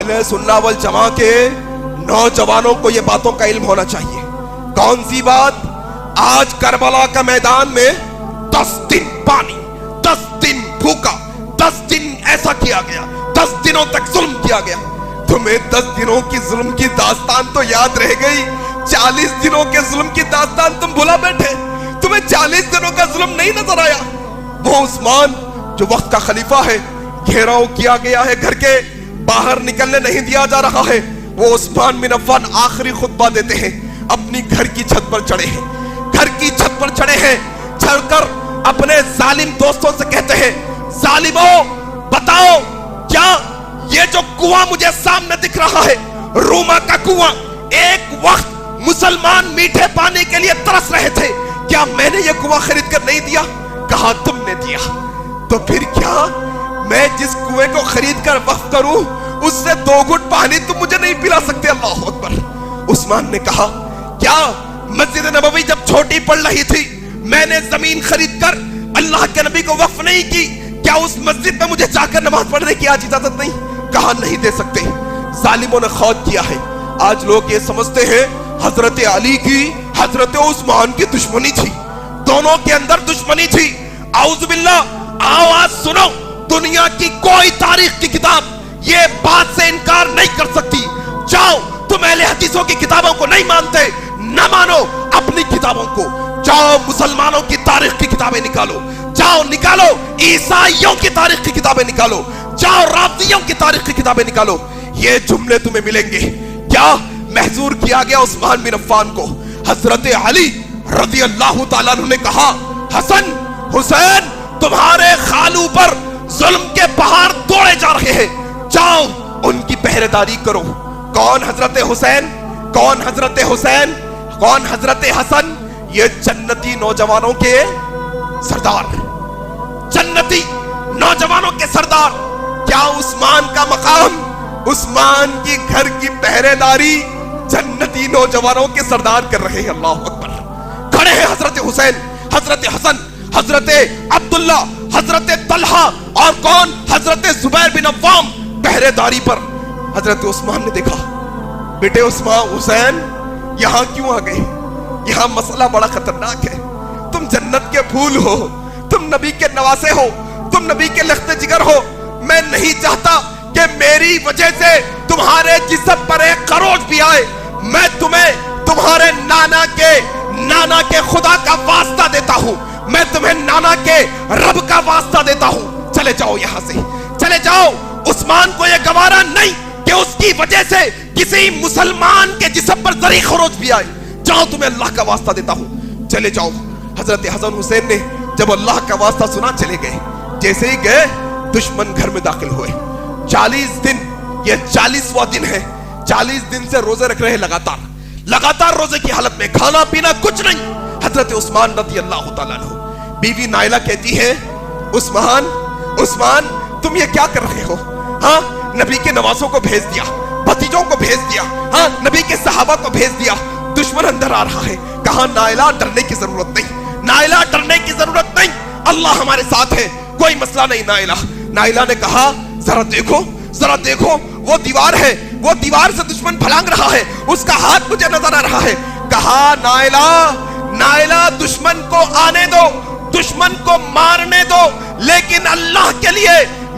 اہل سنہ والجماع کے نوجوانوں کو یہ باتوں کا علم ہونا چاہیے. کون سی بات؟ آج کربلا کا میدان میں 10 دن پانی، 10 دن بھوکا، 10 دن ایسا کیا گیا، 10 دنوں تک ظلم کیا گیا. تمہیں 10 دنوں کی ظلم کی داستان تو یاد رہ گئی، 40 دنوں کے ظلم کی داستان تم بھلا بیٹھے. تمہیں 40 دنوں کا ظلم نہیں نظر آیا؟ وہ عثمان جو وقت کا خلیفہ ہے، گھیراؤ کیا گیا ہے، گھر کے باہر نکلنے نہیں دیا جا رہا ہے، وہ عثمان بن عفان آخری خطبہ دیتے ہیں، اپنی گھر کی چھت پر چڑھے ہیں، گھر کی چھت پر چڑھے ہیں، چڑھ کر اپنے ظالم دوستوں سے کہتے ہیں، ظالموں بتاؤ کیا یہ جو کنواں مجھے سامنے دکھ رہا ہے، روما کا کنواں، ایک وقت مسلمان میٹھے پانی کے لیے ترس رہے تھے، کیا میں نے یہ کنواں خرید کر نہیں دیا؟ کہا تم نے دیا. تو پھر کیا میں جس کنویں کو خرید کر وقف کروں اس سے 2 گھٹ پانی تم مجھے نہیں پلا سکتے؟ اللہ اکبر. عثمان نے کہا کیا مسجد نبوی جب چھوٹی پڑ رہی تھی میں نے زمین خرید کر اللہ کے نبی کو وقف نہیں کی؟ کیا اس مسجد میں مجھے جا کر نماز پڑھنے کی آج اجازت نہیں؟ کہا نہیں دے سکتے. ظالموں نے خود کیا ہے. آج لوگ یہ سمجھتے ہیں حضرت علی کی حضرت عثمان کی دشمنی تھی، دونوں کے اندر دشمنی تھی. اعوذ باللہ. آواز سنو، دنیا کی کوئی تاریخ کی کتاب یہ بات سے انکار نہیں کر سکتی. جاؤ، تم اہل حدیثوں کی کتابوں کو نہیں مانتے، نہ مانو اپنی کتابوں کو. جاؤ مسلمانوں کی تاریخ کی کتابیں نکالو، جاؤ نکالو عیسائیوں کی تاریخ کی کتابیں نکالو، جاؤ رافضیوں کی تاریخ کی کتابیں نکالو. یہ جملے تمہیں ملیں گے. کیا محظور کیا گیا عثمان بن عفان کو؟ حضرت علی رضی اللہ تعالیٰ عنہ نے کہا حسن حسین تمہارے خالو پر ظلم کے پہاڑ توڑے جا رہے ہیں، جاؤ ان کی پہرے داری کرو. کون حضرت حسین؟ کون حضرت حسین؟ کون حضرت حسن؟ یہ جنتی نوجوانوں کے سردار، جنتی نوجوانوں کے سردار. کیا عثمان کا مقام؟ عثمان کی گھر کی پہرے داری جنتی نوجوانوں کے سردار کر رہے ہیں. اللہ اکبر. کھڑے ہیں حضرت حسین، حضرت حسن، حضرت عبداللہ، حضرت طلحہ اور کون؟ حضرت زبیر بن عوام پہرے داری پر. حضرت عثمان نے دیکھا بیٹے عثمان حسین یہاں کیوں آ گئے؟ یہاں مسئلہ بڑا خطرناک ہے. تم جنت کے پھول ہو، تم نبی کے نواسے ہو، تم نبی کے لخت جگر ہو. میں نہیں چاہتا کہ میری وجہ سے تمہارے جسم پر ایک خروش بھی آئے. میں تمہیں تمہارے نانا کے خدا کا واسطہ دیتا ہوں، میں تمہیں نانا کے رب کا واسطہ دیتا ہوں. چلے جاؤ یہاں سے، چلے جاؤ. عثمان کو یہ گوارا نہیں کہ اس کی وجہ سے کسی مسلمان کے جسم پر ذری خروش بھی آئے. جاؤ تمہیں اللہ کا واسطہ دیتا ہوں، چلے جاؤ. حضرت حسن حسین نے جب اللہ کا واسطہ سنا چلے گئے. جیسے ہی گئے دشمن گھر میں داخل ہوئے. 40 دن، یہ 40واں دن ہے. 40 دن سے روزے رکھ رہے، لگاتار روزے کی حالت میں، کھانا پینا کچھ نہیں. حضرت عثمان رضی اللہ تعالیٰ عنہ. بیوی نائلہ کہتی ہے عثمان تم یہ کیا کر رہے ہو؟ ہاں نبی کے نوازوں کو بھیج دیا، بھتیجوں کو بھیج دیا، ہاں نبی کے صحابہ کو بھیج دیا، دشمن اندر آ رہا ہے. کہا نائلہ ڈرنے کی ضرورت نہیں، نائلہ ڈرنے کی ضرورت نہیں، اللہ ہمارے ساتھ ہے، کوئی مسئلہ نہیں. نائلہ نے کہا ذرا دیکھو وہ دیوار ہے، وہ دیوار سے دشمن پھلانگ رہا ہے، اس کا ہاتھ مجھے نظر آ رہا ہے. کہا نائلہ دشمن کو آنے دو، دشمن کو مارنے دو، لیکن اللہ کے لیے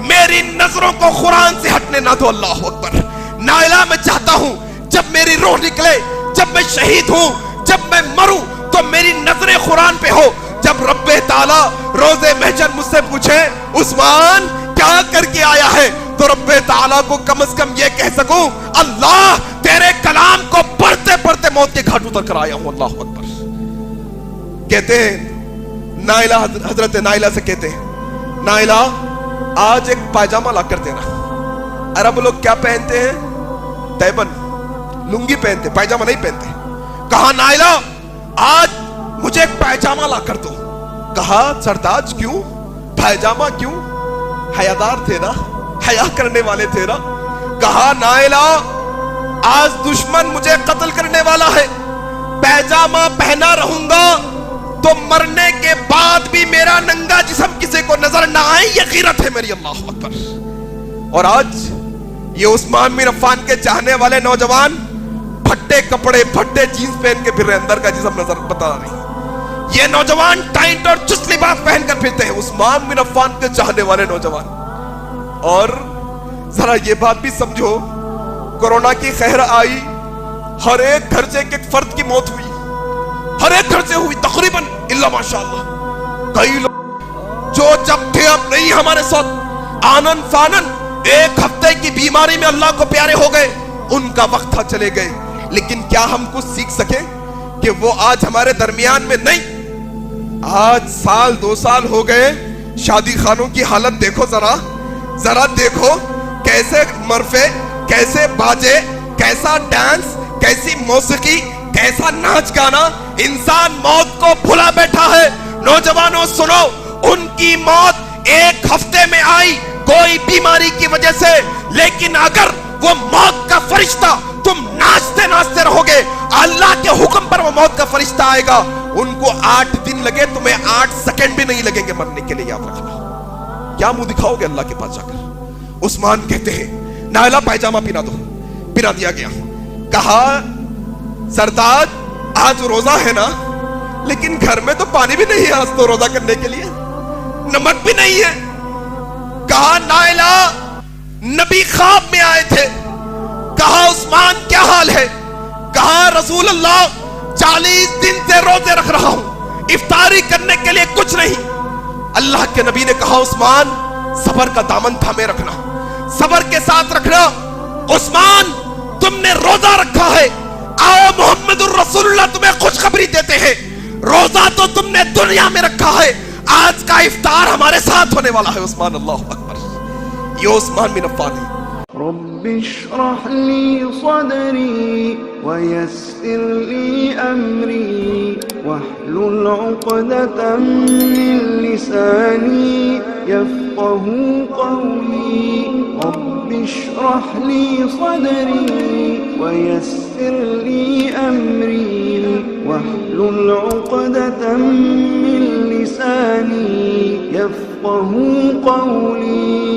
میری نظروں کو قرآن سے ہٹنے نہ دو. اللہ اکبر. نائلہ میں چاہتا ہوں جب میری روح نکلے، جب میں شہید ہوں، جب میں مروں تو میری نظریں قرآن پہ ہو. جب رب تعالیٰ روز محشر مجھ سے پوچھے عثمان کیا کر کے آیا ہے، تو رب تعالیٰ کو کم از کم یہ کہہ سکوں اللہ تیرے کلام کو پڑھتے پڑھتے موت کے گھاٹ اتر کر آیا ہوں. اللہ اکبر. کہتے ہیں نائلہ، حضرت نائلہ سے کہتے ہیں نائلہ آج ایک پائجامہ لا کر دینا. عرب لوگ کیا پہنتے ہیں؟ تیبن، لنگی پہنتے، پائجامہ نہیں پہنتے. کہا نائلہ آج مجھے ایک پائجامہ لا کر دو. کہا سرداج کیوں؟ پائجامہ کیوں؟ حیادار تھے نا، حیا کرنے والے تھے نا. کہا نائلہ آج دشمن مجھے قتل کرنے والا ہے، پائجامہ پہنا رہوں گا تو مرنے کے بعد بھی میرا ننگا جسم کسی کو نظر نہ آئے، یہ غیرت ہے میری. اللہ اکبر. اور آج یہ عثمان بن عفان کے چاہنے والے نوجوان پھٹے کپڑے پھٹے جینز پہن کے پھر رہے اندر کا جسم نظر بتا رہی. یہ نوجوان ٹائٹ اور چست لباس پہن کر پھرتے ہیں, عثمان بن عفان کے چاہنے والے نوجوان. اور ذرا یہ بات بھی سمجھو, کورونا کی خیر آئی, ہر ایک گھر سے ایک فرد کی موت ہوئی, ہر ایک گھر سے ہوئی تقریباً الا ماشاءاللہ. کئی لوگ جو جب تھے اب نہیں ہمارے ساتھ, آنن فانن ایک ہفتے کی بیماری میں اللہ کو پیارے ہو گئے, ان کا وقت تھا چلے گئے. لیکن کیا ہم کچھ سیکھ سکیں کہ وہ آج ہمارے درمیان میں نہیں؟ آج سال 2 سال ہو گئے, شادی خانوں کی حالت دیکھو, ذرا دیکھو کیسے مرفے, کیسے باجے, کیسا ڈانس, کیسی موسیقی, کیسا ناچ گانا. انسان موت کو بھلا بیٹھا ہے. نوجوانوں سنو, ان کی موت ایک ہفتے میں آئی کوئی بیماری کی وجہ سے, لیکن اگر وہ موت کا فرشتہ تم ناچتے ناچتے رہو گے, اللہ کے حکم پر وہ موت کا فرشتہ آئے گا. ان کو 8 دن لگے, تمہیں 8 سیکنڈ بھی نہیں لگیں گے مرنے کے لیے, یاد رکھنا. کیا منہ دکھاؤ گے اللہ کے پاس جا کر؟ عثمان کہتے ہیں نائلہ پائجامہ پہنا دو. پہنا دیا گیا. کہا سردار آج روزہ ہے نا, لیکن گھر میں تو پانی بھی نہیں ہے آج تو روزہ کرنے کے لیے, نمک بھی نہیں ہے. کہا نائلہ نبی خواب میں آئے تھے. کہا عثمان کیا حال ہے؟ کہا رسول اللہ 40 دن سے روزے رکھ رہا ہوں, افطاری کرنے کے لیے کچھ نہیں. اللہ کے نبی نے کہا عثمان صبر کا دامن تھامے رکھنا, صبر کے ساتھ رکھنا. عثمان تم نے روزہ رکھا ہے, آؤ محمد الرسول اللہ تمہیں خوشخبری دیتے ہیں. روزہ تو تم نے دنیا میں رکھا ہے, آج کا افطار ہمارے ساتھ ہونے والا ہے. عثمان اللہ اکبر, یہ عثمان بن عفان ہے. رب اشرح لي صدري ويسر لي أمري واحلل عقدة من لساني يفقه قولي. رب اشرح لي صدري ويسر لي أمري واحلل عقدة من لساني يفقه قولي.